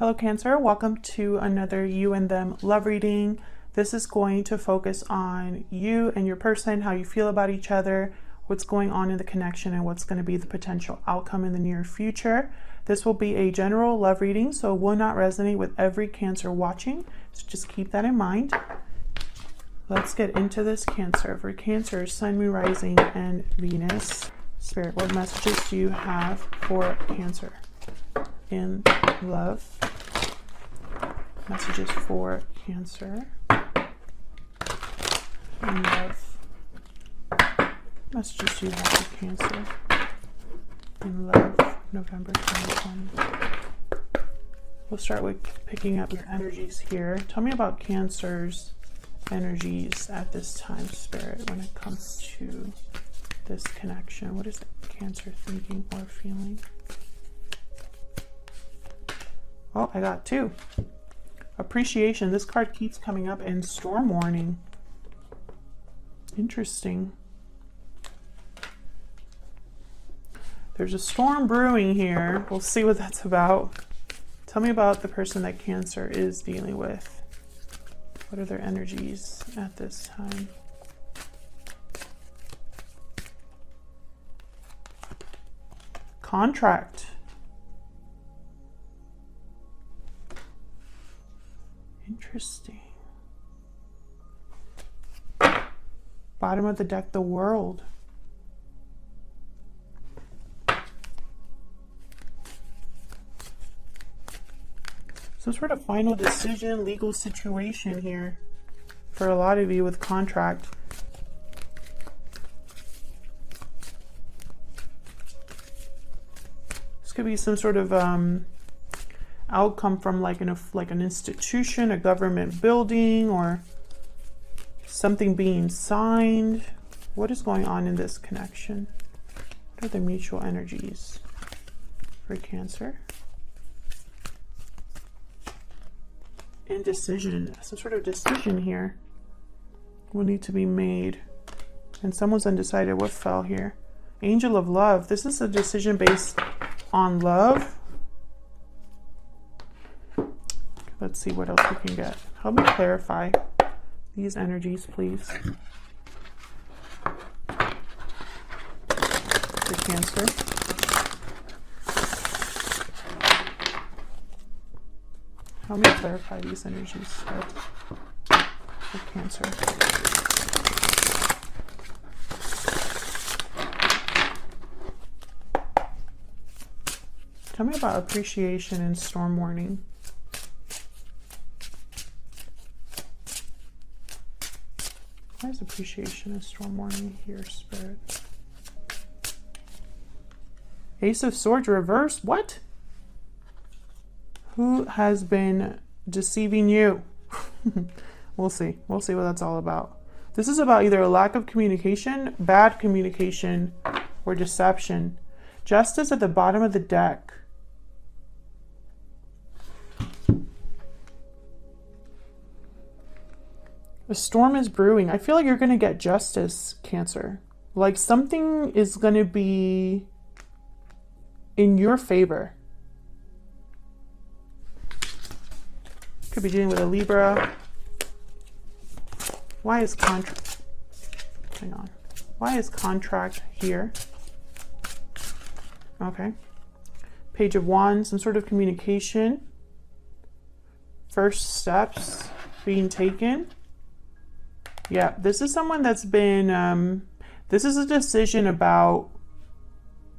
Hello Cancer, welcome to another you and them love reading. This is going to focus on you and your person, how you feel about each other, what's going on in the connection, and what's going to be the potential outcome in the near future. This will be a general love reading, so it will not resonate with every Cancer watching, so just keep that in mind. Let's get into this Cancer. For Cancer, Sun, Moon, Rising, and Venus. Spirit, what messages do you have for Cancer in love? Messages for Cancer in love. Messages do you have for Cancer in love, November 2020. We'll start with picking up your energies here. Tell me about Cancer's energies at this time, Spirit, when it comes to this connection. What is Cancer thinking or feeling? Oh, I got two. Appreciation. This card keeps coming up in storm warning. Interesting. There's a storm brewing here. We'll see what that's about. Tell me about the person that Cancer is dealing with. What are their energies at this time? Contract. Interesting. Bottom of the deck, the World. Some sort of final decision, legal situation here for a lot of you with contract. This could be some sort of outcome from like an institution, a government building, or something being signed. What is going on in this connection? What are the mutual energies for Cancer? Indecision. Some sort of decision here will need to be made, and someone's undecided. What fell here? Angel of Love. This is a decision based on love. Let's see what else we can get. Help me clarify these energies, please. For Cancer. Help me clarify these energies for Cancer. Tell me about appreciation and storm warning. Why is appreciation and storm warning here, Spirit? Ace of Swords reverse. What? Who has been deceiving you? We'll see. We'll see what that's all about. This is about either a lack of communication, bad communication, or deception. Justice at the bottom of the deck. A storm is brewing. I feel like you're going to get justice, Cancer. Like something is going to be in your favor. Could be dealing with a Libra. Why is contract? Hang on. Why is contract here? Okay. Page of Wands. Some sort of communication. First steps being taken. Yeah, this is someone that's been, this is a decision about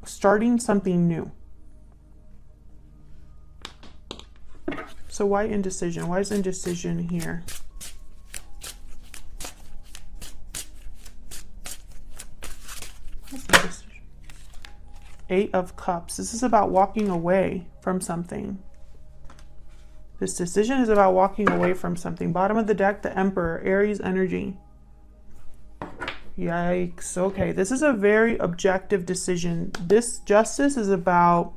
starting something new. So why indecision? Why is indecision here? What's indecision? Eight of Cups. This is about walking away from something. This decision is about walking away from something. Bottom of the deck, the Emperor, Aries energy. Yikes. Okay, this is a very objective decision. This justice is about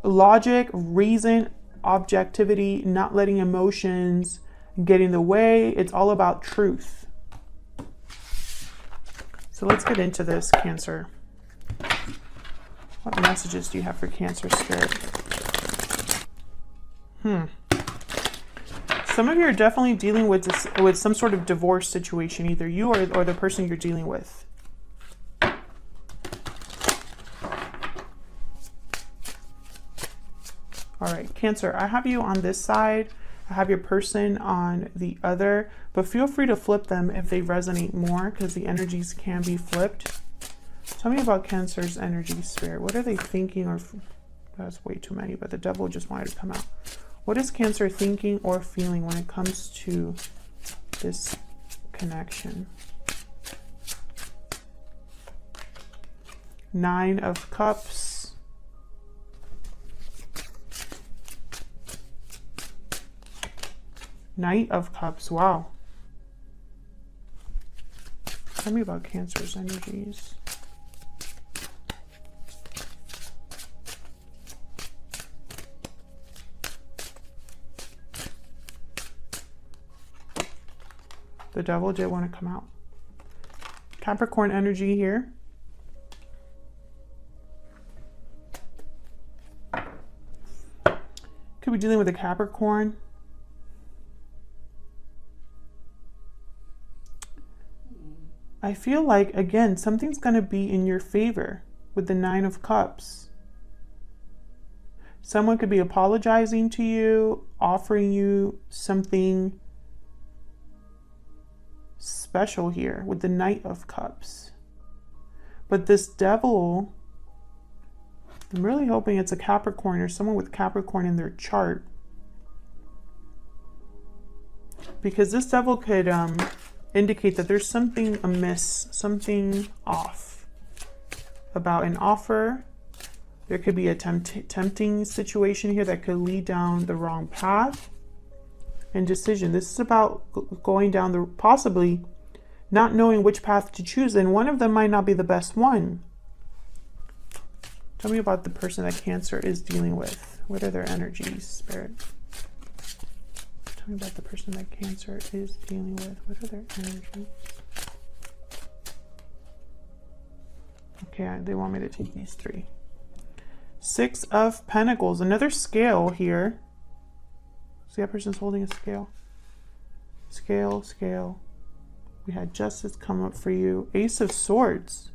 logic, reason, objectivity, not letting emotions get in the way. It's all about truth. So let's get into this, Cancer. What messages do you have for Cancer, Spirit? Some of you are definitely dealing with this, with some sort of divorce situation, either you or the person you're dealing with. All right, Cancer, I have you on this side. I have your person on the other, but feel free to flip them if they resonate more, because the energies can be flipped. Tell me about Cancer's energy, Spirit. What are they thinking? Or that's way too many, but the devil just wanted to come out. What is Cancer thinking or feeling when it comes to this connection? Nine of Cups. Knight of Cups. Wow. Tell me about Cancer's energies. The devil did want to come out. Capricorn energy here. Could be dealing with a Capricorn. I feel like, again, something's going to be in your favor with the Nine of Cups. Someone could be apologizing to you, offering you something special here with the Knight of Cups. But this devil, I'm really hoping it's a Capricorn or someone with Capricorn in their chart. Because this devil could indicate that there's something amiss, something off about an offer. There could be a tempting situation here that could lead down the wrong path. And decision. This is about going down the, possibly not knowing which path to choose, and one of them might not be the best one. Tell me about the person that Cancer is dealing with. What are their energies, Spirit? Tell me about the person that Cancer is dealing with. What are their energies? Okay, they want me to take these three. Six of Pentacles. Another scale here. See, that person's holding a scale. Scale, scale. We had Justice come up for you. Ace of Swords.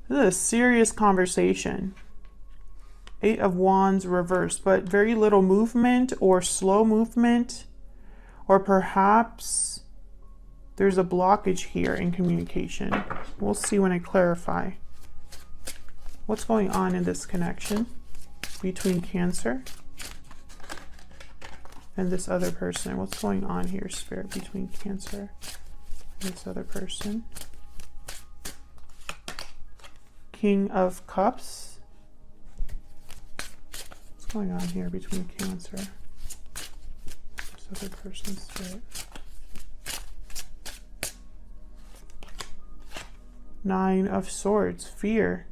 This is a serious conversation. Eight of Wands reversed, but very little movement or slow movement. Or perhaps there's a blockage here in communication. We'll see when I clarify. What's going on in this connection between Cancer and this other person? What's going on here, Spirit, between Cancer and this other person? King of Cups. What's going on here between Cancer and this other person, Spirit? Nine of Swords. Fear.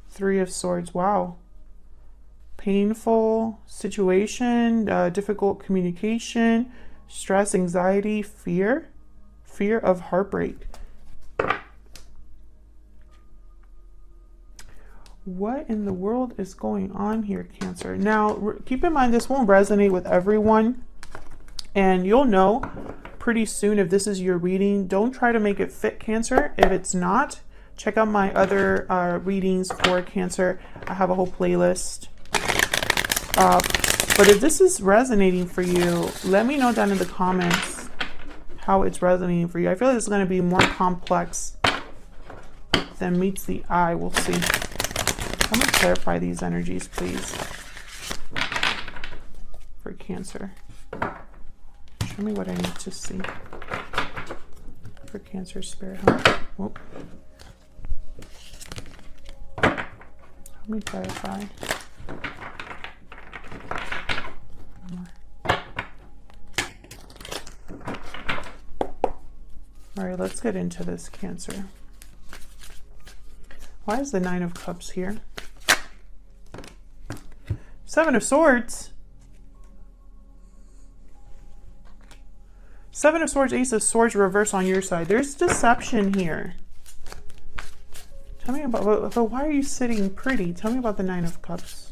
Three of Swords. Wow. Painful situation, difficult communication, stress, anxiety, fear, fear of heartbreak. What in the world is going on here, Cancer? Now, keep in mind, this won't resonate with everyone, and you'll know pretty soon if this is your reading. Don't try to make it fit, Cancer. If it's not, check out my other readings for Cancer. I have a whole playlist. But if this is resonating for you, let me know down in the comments how it's resonating for you. I feel like it's going to be more complex than meets the eye. We'll see. Let me clarify these energies, please, for Cancer. Show me what I need to see for Cancer, Spirit. Whoop. Let me clarify. All right, let's get into this, Cancer. Why is the Nine of Cups here? Seven of Swords. Seven of Swords, Ace of Swords reverse on your side. There's deception here. Tell me about, but why are you sitting pretty? Tell me about the Nine of Cups.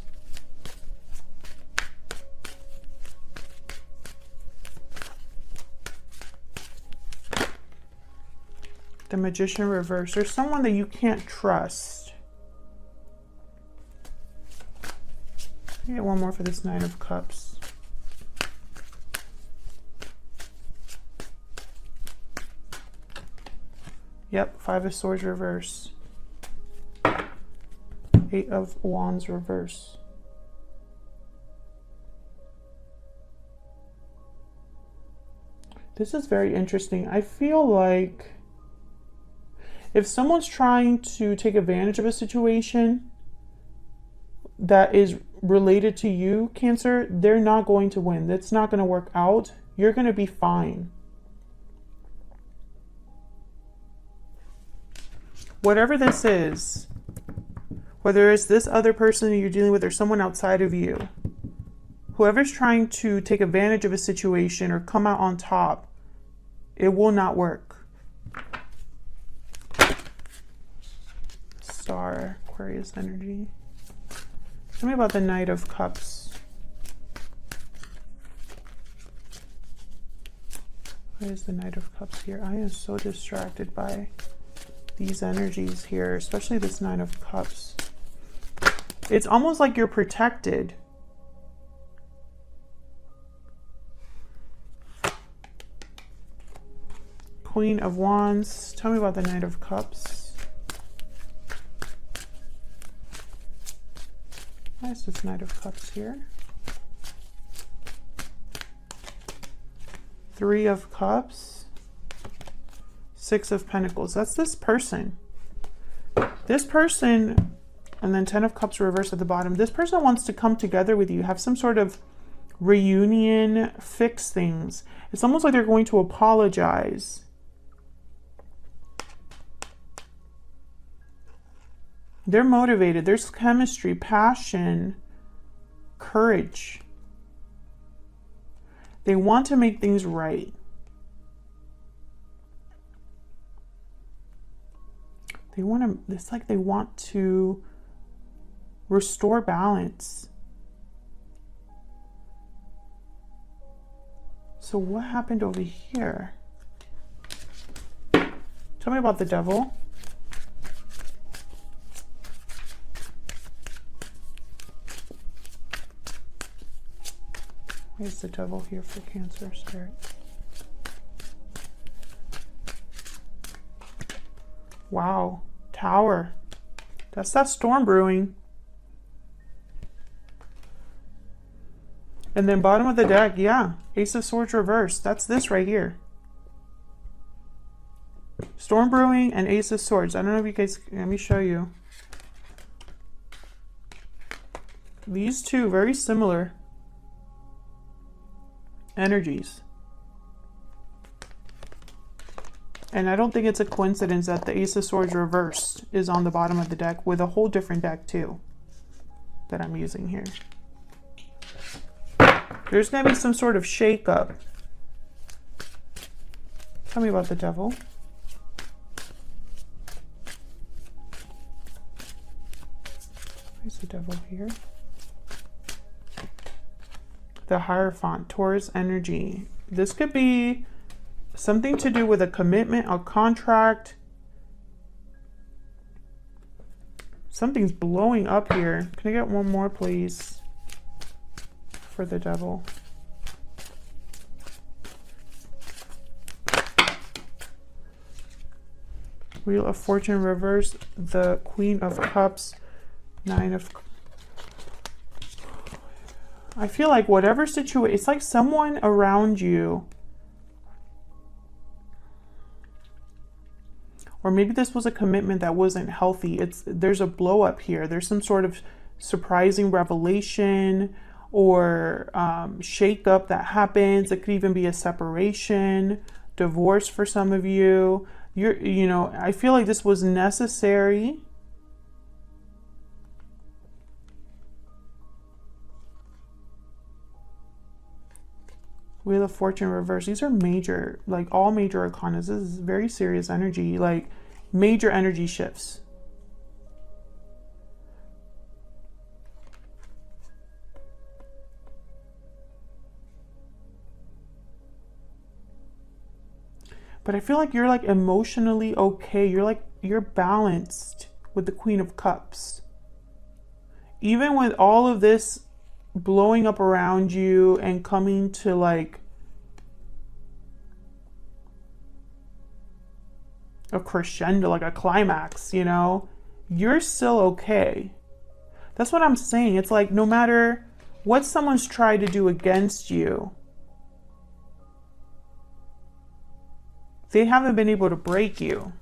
The Magician reverse. There's someone that you can't trust. Get one more for this Nine of Cups. Yep, Five of Swords reverse. Eight of Wands reverse. This is very interesting. I feel like if someone's trying to take advantage of a situation that is related to you, Cancer, they're not going to win. That's not going to work out. You're going to be fine. Whatever this is, whether it's this other person that you're dealing with or someone outside of you, whoever's trying to take advantage of a situation or come out on top, it will not work. Star, Aquarius energy. Tell me about the Knight of Cups. What is the Knight of Cups here? I am so distracted by these energies here, especially this Nine of Cups. It's almost like you're protected. Queen of Wands. Tell me about the Knight of Cups. Why is this Knight of Cups here? Three of Cups. Six of Pentacles. That's this person. This person, and then Ten of Cups reversed at the bottom. This person wants to come together with you, have some sort of reunion, fix things. It's almost like they're going to apologize. They're motivated. There's chemistry, passion, courage. They want to make things right. They want to, it's like they want to restore balance. So what happened over here? Tell me about the Devil. Where's the Devil here for Cancer Spirit? Wow, Tower. That's that storm brewing. And then bottom of the deck, yeah, Ace of Swords reversed. That's this right here. Storm brewing and Ace of Swords. I don't know if you guys, let me show you. These two, very similar energies. And I don't think it's a coincidence that the Ace of Swords reversed is on the bottom of the deck with a whole different deck too that I'm using here. There's going to be some sort of shakeup. Tell me about the Devil. Where's the Devil here? The Hierophant, Taurus energy. This could be something to do with a commitment, a contract. Something's blowing up here. Can I get one more, please, for the Devil? Wheel of Fortune reverse, the Queen of Cups, Nine of Cups. I feel like whatever situation, it's like someone around you, or maybe this was a commitment that wasn't healthy. There's a blow up here. There's some sort of surprising revelation or shake up that happens. It could even be a separation, divorce for some of you. You know, I feel like this was necessary. Wheel of Fortune reverse. These are major, like all major arcana. This is very serious energy, like major energy shifts. But I feel like you're like emotionally okay. You're balanced with the Queen of Cups. Even with all of this blowing up around you and coming to like a crescendo, like a climax, you know, you're still okay. That's what I'm saying. It's like no matter what someone's tried to do against you, they haven't been able to break you.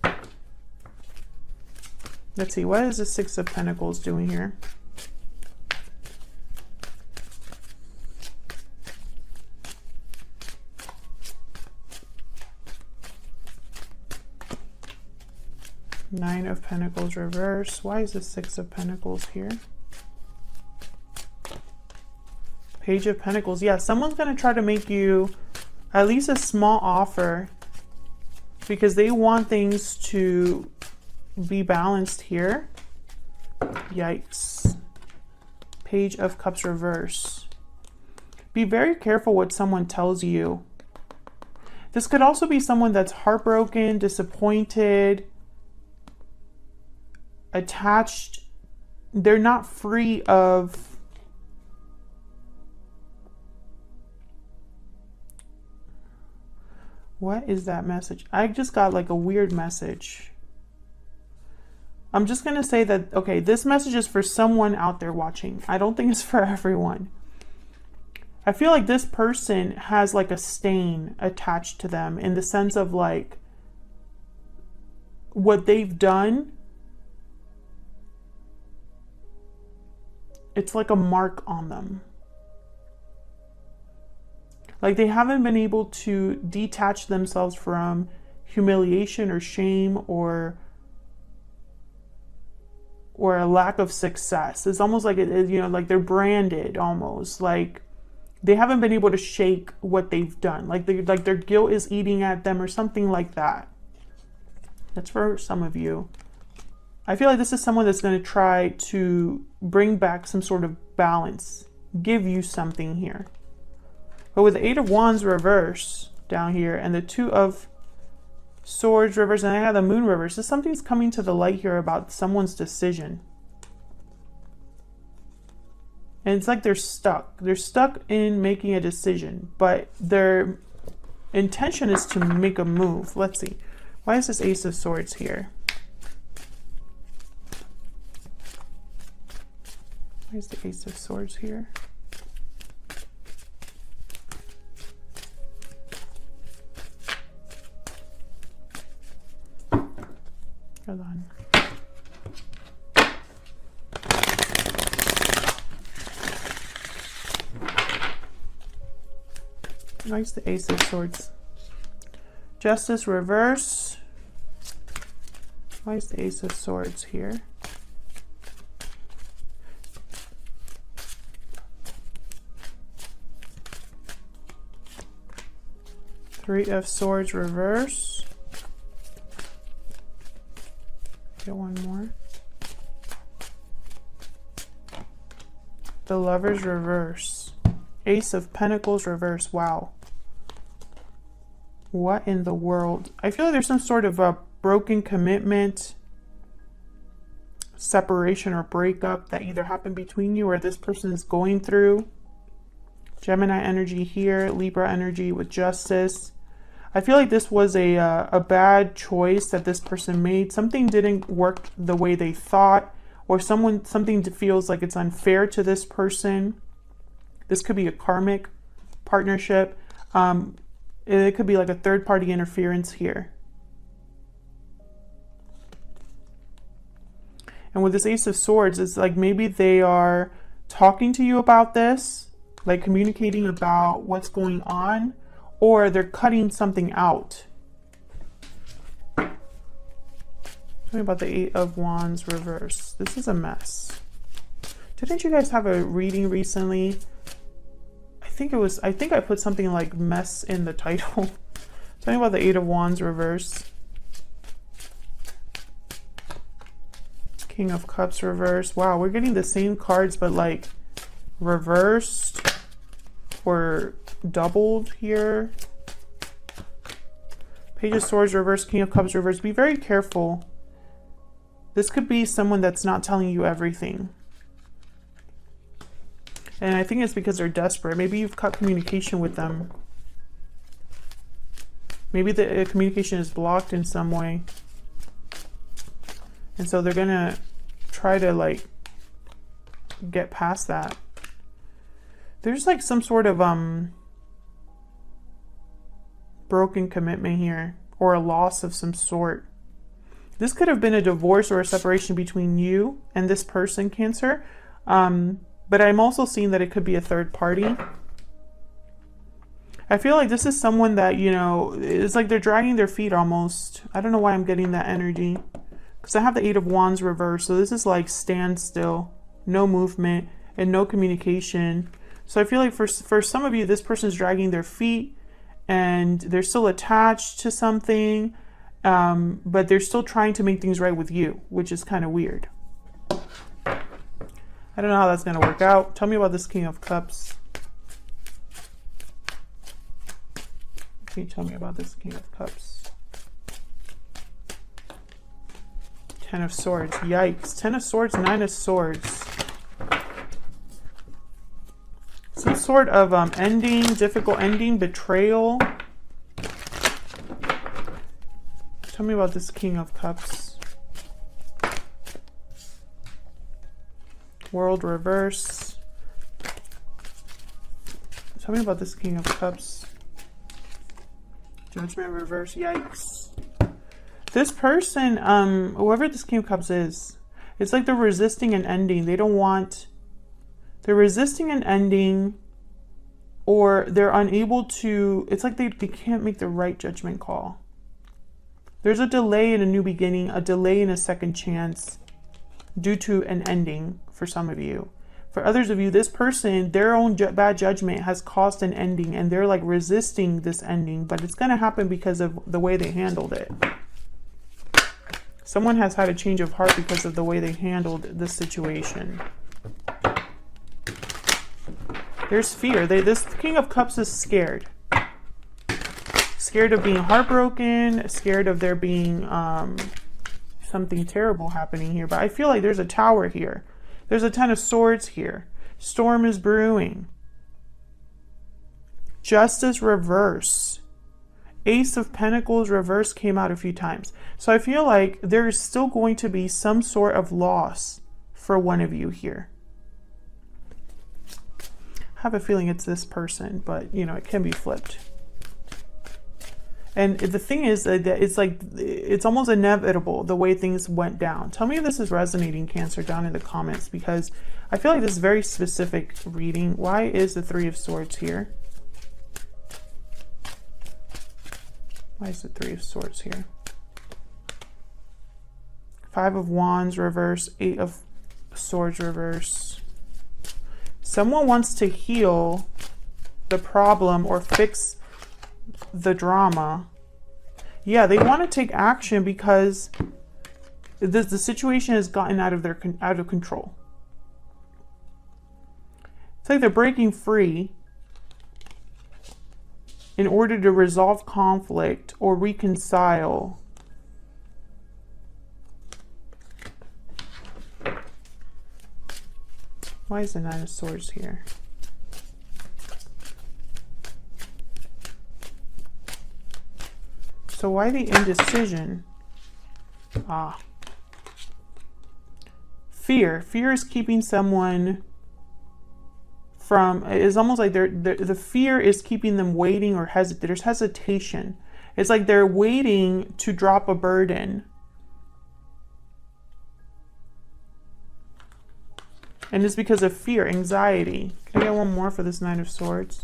Let's see, what is the Six of Pentacles doing here? Nine of Pentacles reverse. Why is the Six of Pentacles here? Page of Pentacles. Yeah, someone's going to try to make you at least a small offer because they want things to be balanced here. Yikes. Page of Cups reverse. Be very careful what someone tells you. This could also be someone that's heartbroken, disappointed, attached. They're not free of what is that message? I just got like a weird message. I'm just going to say that, okay, this message is for someone out there watching. I don't think it's for everyone. I feel like this person has like a stain attached to them in the sense of like what they've done. It's like a mark on them. Like they haven't been able to detach themselves from humiliation or shame or a lack of success. It's almost like it is, you know, like they're branded almost. Like they haven't been able to shake what they've done. Like their guilt is eating at them or something like that. That's for some of you. I feel like this is someone that's going to try to bring back some sort of balance, give you something here. But with the Eight of Wands reverse down here and the Two of Swords reverse, and I have the Moon reverse, so something's coming to the light here about someone's decision. And it's like they're stuck. They're stuck in making a decision, but their intention is to make a move. Let's see. Why is this Ace of Swords here? Why is the Ace of Swords here? Hold on. Why is the Ace of Swords? Justice reverse. Why is the Ace of Swords here? Three of Swords reverse. Get one more. The Lovers reverse. Ace of Pentacles reverse. Wow. What in the world? I feel like there's some sort of a broken commitment, separation or breakup that either happened between you or this person is going through. Gemini energy here, Libra energy with Justice. I feel like this was a bad choice that this person made. Something didn't work the way they thought, or something feels like it's unfair to this person. This could be a karmic partnership. It could be like a third-party interference here. And with this Ace of Swords, it's like maybe they are talking to you about this, like communicating about what's going on, or they're cutting something out. Tell me about the Eight of Wands reverse. This is a mess. Didn't you guys have a reading recently? I think I put something like mess in the title. Tell me about the Eight of Wands reverse. King of Cups reverse. Wow, we're getting the same cards, but like reversed or doubled here. Page of Swords reverse, King of Cups reverse. Be very careful. This could be someone that's not telling you everything. And I think it's because they're desperate. Maybe you've cut communication with them. Maybe the communication is blocked in some way. And so they're gonna try to like get past that. There's like some sort of broken commitment here, or a loss of some sort. This could have been a divorce or a separation between you and this person, Cancer. But I'm also seeing that it could be a third party. I feel like this is someone that, you know, it's like they're dragging their feet almost. I don't know why I'm getting that energy. Because I have the Eight of Wands reversed. So this is like standstill, no movement, and no communication. So I feel like for some of you, this person's dragging their feet and they're still attached to something. But they're still trying to make things right with you, which is kind of weird. I don't know how that's going to work out. Tell me about this King of Cups. Can you tell me about this King of Cups? Ten of Swords. Yikes. Ten of Swords, Nine of Swords. Some sort of ending, difficult ending, betrayal. Tell me about this King of Cups. World reverse. Tell me about this King of Cups. Judgment reverse. Yikes. This person, whoever this King of Cups is, it's like they're resisting an ending. They don't want... They're resisting an ending, or they're unable to... It's like they can't make the right judgment call. There's a delay in a new beginning, a delay in a second chance due to an ending for some of you. For others of you, this person, their own bad judgment has caused an ending, and they're like resisting this ending, but it's going to happen because of the way they handled it. Someone has had a change of heart because of the way they handled this situation. There's fear. This King of Cups is scared. Scared of being heartbroken, scared of there being something terrible happening here. But I feel like there's a Tower here. There's a Ten of Swords here. Storm is brewing. Justice reverse. Ace of Pentacles reverse came out a few times. So I feel like there is still going to be some sort of loss for one of you here. I have a feeling it's this person, but you know, it can be flipped. And the thing is that it's like, it's almost inevitable the way things went down. Tell me if this is resonating, Cancer, down in the comments, because I feel like this is very specific reading. Why is the Three of Swords here? Why is the Three of Swords here? Five of Wands reverse, Eight of Swords reverse. Someone wants to heal the problem or fix the drama. Yeah, they want to take action because the situation has gotten out of control. It's like they're breaking free in order to resolve conflict or reconcile. Why is the Nine of Swords here? So why the indecision? Fear. Fear is keeping someone from, it's almost like the fear is keeping them waiting or there's hesitation. It's like they're waiting to drop a burden. And it's because of fear, anxiety. Can I get one more for this Nine of Swords?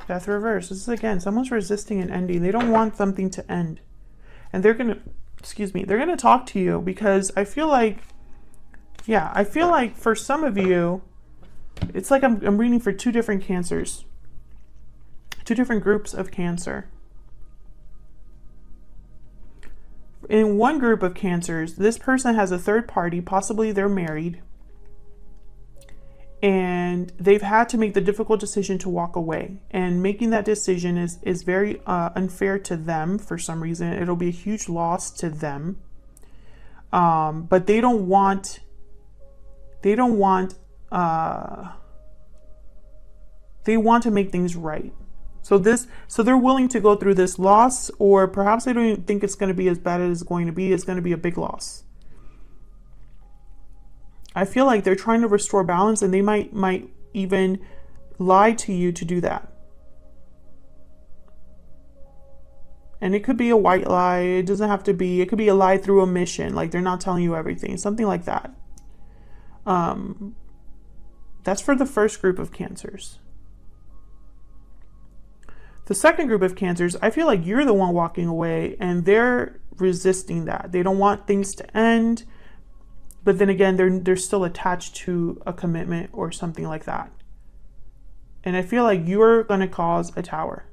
Death reverse. This is again, someone's resisting an ending. They don't want something to end. And they're going to, excuse me, they're going to talk to you because I feel like, yeah, I feel like for some of you, it's like I'm reading for two different Cancers. Two different groups of Cancer. In one group of Cancers, this person has a third party, possibly they're married. and they've had to make the difficult decision to walk away. And making that decision is very unfair to them for some reason. It'll be a huge loss to them. But they want to make things right. So they're willing to go through this loss, or perhaps they don't even think it's going to be as bad as it's going to be. It's going to be a big loss. I feel like they're trying to restore balance, and they might even lie to you to do that. And it could be a white lie. It doesn't have to be. It could be a lie through omission, like they're not telling you everything, something like that. That's for the first group of Cancers. The second group of Cancers, I feel like you're the one walking away, and they're resisting that. They don't want things to end. But then again, they're still attached to a commitment or something like that. And I feel like you're going to cause a tower.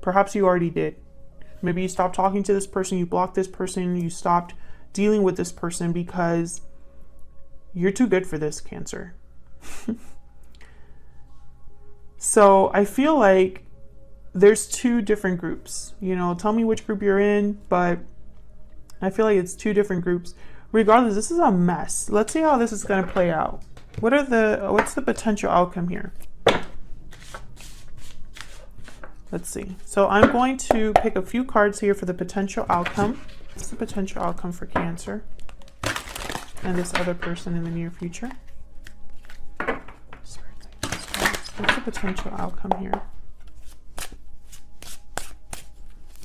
Perhaps you already did. Maybe you stopped talking to this person, you blocked this person, you stopped dealing with this person because you're too good for this, Cancer. So I feel like there's two different groups. You know, tell me which group you're in, but I feel like it's two different groups. Regardless, this is a mess. Let's see how this is going to play out. What's the potential outcome here? Let's see. So I'm going to pick a few cards here for the potential outcome. What's the potential outcome for Cancer and this other person in the near future? What's the potential outcome here?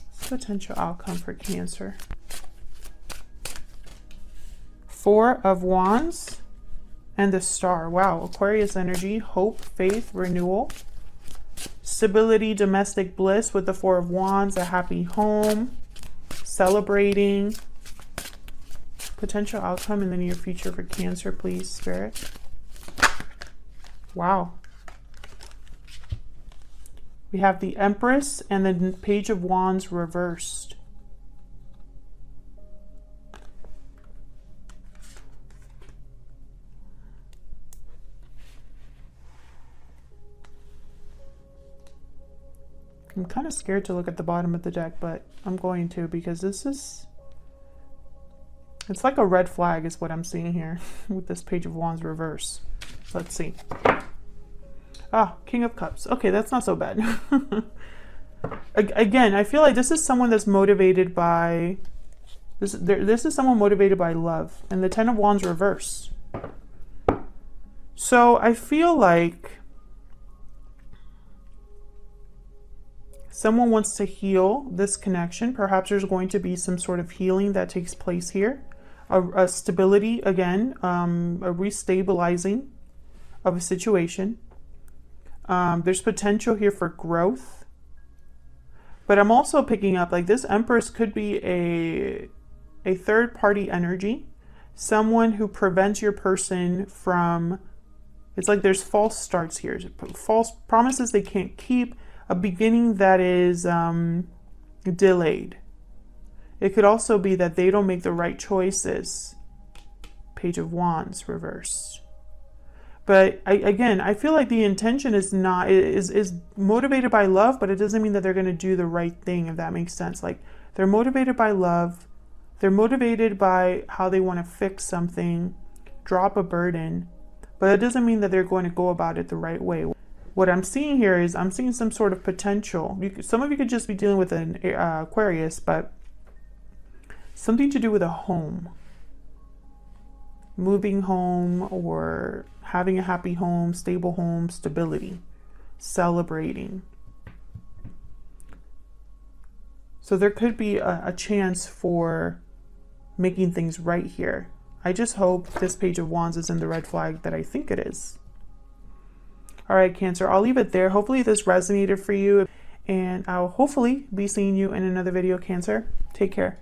What's the potential outcome for Cancer? 4 of Wands and the Star. Wow, Aquarius energy, hope, faith, renewal, stability, domestic bliss with the 4 of Wands, a happy home, celebrating. Potential outcome in the near future for Cancer, please, Spirit. Wow. We have the Empress and the Page of Wands reversed. I'm kind of scared to look at the bottom of the deck, but I'm going to, because it's like a red flag is what I'm seeing here with this Page of Wands reverse. Let's see. Ah, King of Cups. Okay, that's not so bad. Again, I feel like this is someone that's motivated by this is someone motivated by love, and the 10 of Wands reverse. So I feel like someone wants to heal this connection. Perhaps there's going to be some sort of healing that takes place here. A stability, again, a restabilizing of a situation. There's potential here for growth. But I'm also picking up, like, this Empress could be a third-party energy. Someone who prevents your person from... It's like there's false starts here. False promises they can't keep. A beginning that is delayed. It could also be that they don't make the right choices. Page of Wands reversed. But I feel like the intention is motivated by love, but it doesn't mean that they're going to do the right thing, if that makes sense. Like, they're motivated by love. They're motivated by how they want to fix something, drop a burden, but it doesn't mean that they're going to go about it the right way. What I'm seeing here is I'm seeing some sort of potential. Some of you could just be dealing with an Aquarius, but something to do with a home. Moving home, or having a happy home, stable home, stability, celebrating. So there could be a chance for making things right here. I just hope this Page of Wands is in the red flag that I think it is. All right, Cancer, I'll leave it there. Hopefully this resonated for you, and I'll hopefully be seeing you in another video, Cancer. Take care.